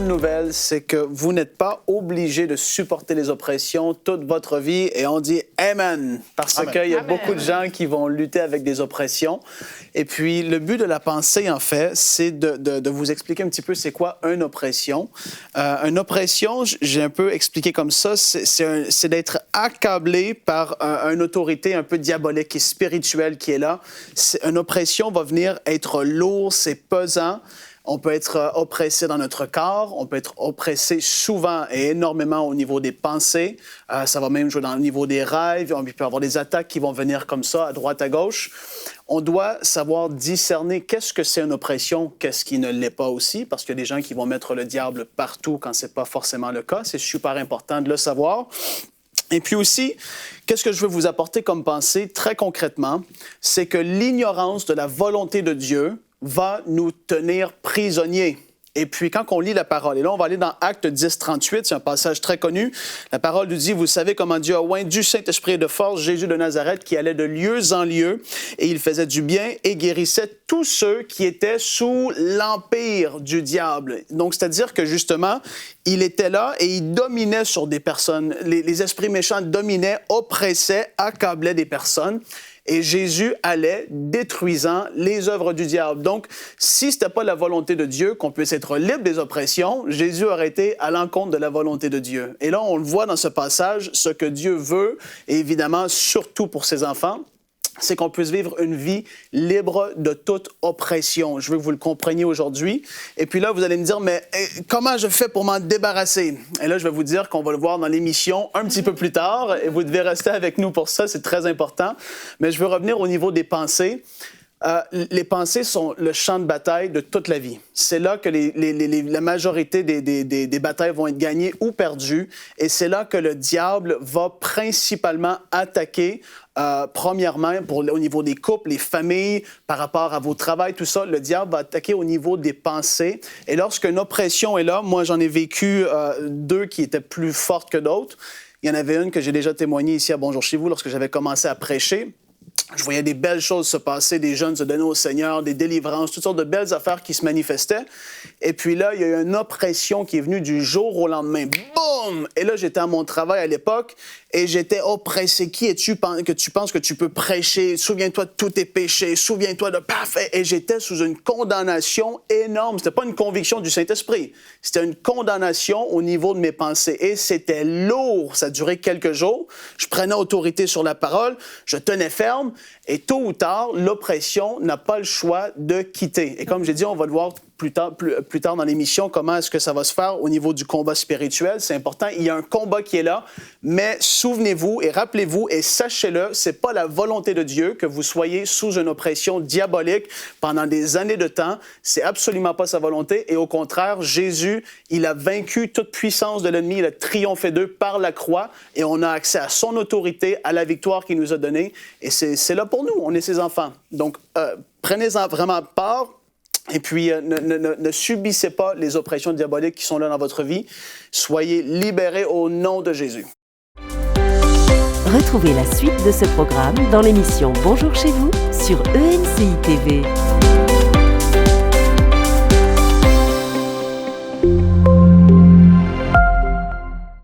bonne nouvelle, c'est que vous n'êtes pas obligé de supporter les oppressions toute votre vie. Et on dit Amen, parce qu'il y a beaucoup de gens qui vont lutter avec des oppressions. Et puis, le but de la pensée, en fait, c'est de vous expliquer un petit peu c'est quoi une oppression. Une oppression, j'ai un peu expliqué comme ça, c'est d'être accablé par une autorité un peu diabolique et spirituelle qui est là. Une oppression va venir être lourde, c'est pesant. On peut être oppressé dans notre corps, on peut être oppressé souvent et énormément au niveau des pensées. Ça va même jouer dans le niveau des rêves. On peut avoir des attaques qui vont venir comme ça, à droite, à gauche. On doit savoir discerner qu'est-ce que c'est une oppression, qu'est-ce qui ne l'est pas aussi, parce qu'il y a des gens qui vont mettre le diable partout quand ce n'est pas forcément le cas. C'est super important de le savoir. Et puis aussi, qu'est-ce que je veux vous apporter comme pensée très concrètement, c'est que l'ignorance de la volonté de Dieu va nous tenir prisonniers. Et puis, quand on lit la parole, et là, on va aller dans Actes 10, 38, c'est un passage très connu. La parole nous dit, vous savez comment Dieu a oint du Saint-Esprit et de force Jésus de Nazareth qui allait de lieu en lieu et il faisait du bien et guérissait tous ceux qui étaient sous l'empire du diable. Donc, c'est-à-dire que justement, il était là et il dominait sur des personnes. Les esprits méchants dominaient, oppressaient, accablaient des personnes. Et Jésus allait détruisant les œuvres du diable. Donc, si ce n'était pas la volonté de Dieu qu'on puisse être libre des oppressions, Jésus aurait été à l'encontre de la volonté de Dieu. Et là, on le voit dans ce passage, ce que Dieu veut, et évidemment, surtout pour ses enfants, c'est qu'on puisse vivre une vie libre de toute oppression. Je veux que vous le compreniez aujourd'hui. Et puis là, vous allez me dire, mais comment je fais pour m'en débarrasser? Et là, je vais vous dire qu'on va le voir dans l'émission un petit peu plus tard. Et vous devez rester avec nous pour ça, c'est très important. Mais je veux revenir au niveau des pensées. Les pensées sont le champ de bataille de toute la vie. C'est là que la majorité des batailles vont être gagnées ou perdues. Et c'est là que le diable va principalement attaquer. Premièrement, au niveau des couples, les familles, par rapport à vos travails, tout ça, le diable va attaquer au niveau des pensées. Et lorsqu'une oppression est là, moi j'en ai vécu deux qui étaient plus fortes que d'autres. Il y en avait une que j'ai déjà témoignée ici à Bonjour chez vous lorsque j'avais commencé à prêcher. Je voyais des belles choses se passer, des jeunes se donner au Seigneur, des délivrances, toutes sortes de belles affaires qui se manifestaient. Et puis là, il y a eu une oppression qui est venue du jour au lendemain. Boum! Et là, j'étais à mon travail à l'époque et j'étais oppressé. Qui es-tu que tu penses que tu peux prêcher? Souviens-toi de tous tes péchés. Souviens-toi de parfait. Et j'étais sous une condamnation énorme. C'était pas une conviction du Saint-Esprit. C'était une condamnation au niveau de mes pensées. Et c'était lourd. Ça a duré quelques jours. Je prenais autorité sur la parole. Je tenais ferme. Et tôt ou tard, l'oppression n'a pas le choix de quitter. Et comme j'ai dit, on va le voir plus tard dans l'émission, comment est-ce que ça va se faire au niveau du combat spirituel. C'est important. Il y a un combat qui est là, mais souvenez-vous et rappelez-vous et sachez-le, c'est pas la volonté de Dieu que vous soyez sous une oppression diabolique pendant des années de temps. C'est absolument pas sa volonté. Et au contraire, Jésus, il a vaincu toute puissance de l'ennemi. Il a triomphé d'eux par la croix et on a accès à son autorité, à la victoire qu'il nous a donnée. Et c'est là pour nous. On est ses enfants. Donc, prenez-en vraiment part. Et puis, ne subissez pas les oppressions diaboliques qui sont là dans votre vie. Soyez libérés au nom de Jésus. Retrouvez la suite de ce programme dans l'émission Bonjour chez vous sur ENCI TV.